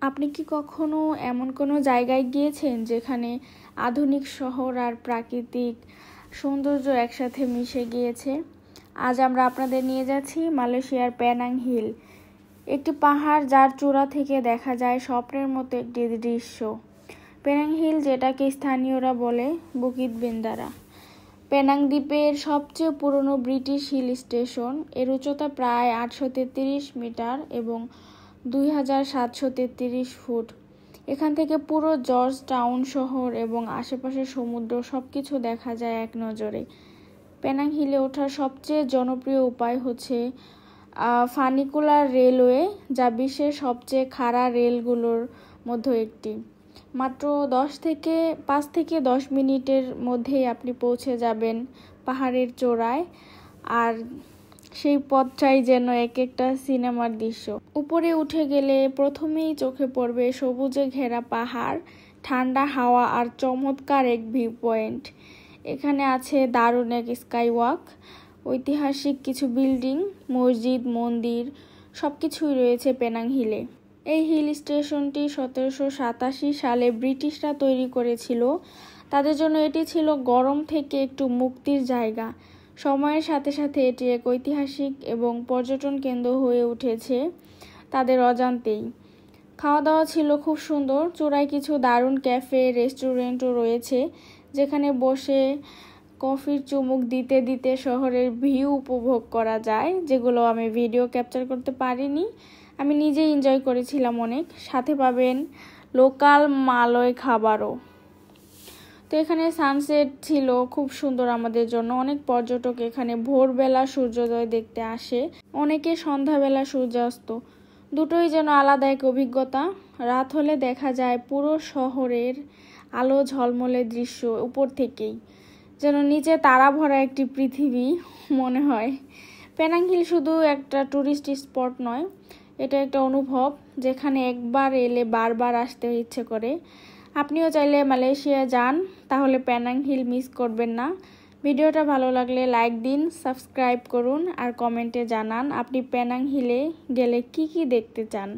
আপনি কি কখনো এমন কোনো জায়গায় গিয়েছেন যেখানে আধুনিক শহর আর প্রাকৃতিক সৌন্দর্য একসাথে মিশে গিয়েছে? আজ আমরা আপনাদের নিয়ে যাচ্ছি মালয়েশিয়ার পেনাং হিল, একটি পাহাড় যার চূড়া থেকে দেখা যায় স্বপ্নের মতো একটি দৃশ্য। পেনাং হিল, যেটাকে স্থানীয়রা বলে বুকিত বিন্দারা, পেনাং দ্বীপের সবচেয়ে পুরনো ব্রিটিশ হিল স্টেশন। এর উচ্চতা প্রায় 833 মিটার এবং 2733 ফুট। এখান থেকে পুরো জর্জ টাউন শহর এবং আশেপাশের সমুদ্র সবকিছু দেখা যায় এক নজরে। পেনাং হিলে ওঠার সবচেয়ে জনপ্রিয় উপায় হচ্ছে ফানিকুলার রেলওয়ে, যা বিশ্বের সবচেয়ে খাড়া রেলগুলোর মধ্যে একটি। মাত্র 5 থেকে 10 মিনিটের মধ্যেই আপনি পৌঁছে যাবেন পাহাড়ের চূড়ায়, আর সেই পথটাই যেন এক একটা সিনেমার দৃশ্য। উপরে উঠে গেলে প্রথমেই চোখে পড়বে সবুজে ঘেরা পাহাড়, ঠান্ডা হাওয়া আর চমৎকার এক ভিউ পয়েন্ট। এখানে আছে দারুণ এক স্কাই ওয়াক, ঐতিহাসিক কিছু বিল্ডিং, মসজিদ, মন্দির সবকিছুই রয়েছে পেনাং হিলে। এই হিল স্টেশনটি 1787 সালে ব্রিটিশরা তৈরি করেছিল। তাদের জন্য এটি ছিল গরম থেকে একটু মুক্তির জায়গা। সময়ের সাথে সাথে এটি এক ঐতিহাসিক এবং পর্যটন কেন্দ্র হয়ে উঠেছে তাদের অজান্তেই। খাওয়া দাওয়া ছিল খুব সুন্দর। চূড়ায় কিছু দারুণ ক্যাফে, রেস্টুরেন্টও রয়েছে, যেখানে বসে কফির চুমুক দিতে দিতে শহরের ভিউ উপভোগ করা যায়, যেগুলো আমি ভিডিও ক্যাপচার করতে পারিনি। আমি নিজেই এনজয় করেছিলাম অনেক। সাথে পাবেন লোকাল মালয় খাবারও। তো এখানে সানসেট ছিল খুব সুন্দর আমাদের জন্য। অনেক পর্যটক এখানে ভোরবেলা সূর্যোদয় দেখতে আসে, অনেকে সন্ধ্যাবেলা সূর্যাস্ত। দুটোই যেন আলাদা এক অভিজ্ঞতা। রাত হলে দেখা যায় পুরো শহরের আলো ঝলমলে দৃশ্য উপর থেকেই, যেন নিচে তারা ভরা একটি পৃথিবী মনে হয়। পেনাং হিল শুধু একটা টুরিস্ট স্পট নয়, এটা একটা অনুভব যেখানে একবার এলে বারবার আসতে ইচ্ছে করে। আপনিও চাইলে মালয়েশিয়া যান, তাহলে পেনাং হিল মিস করবেন না। ভিডিওটা ভালো লাগলে লাইক দিন, সাবস্ক্রাইব করুন আর কমেন্টে জানান আপনি পেনাং হিলে গেলে কি কি দেখতে চান।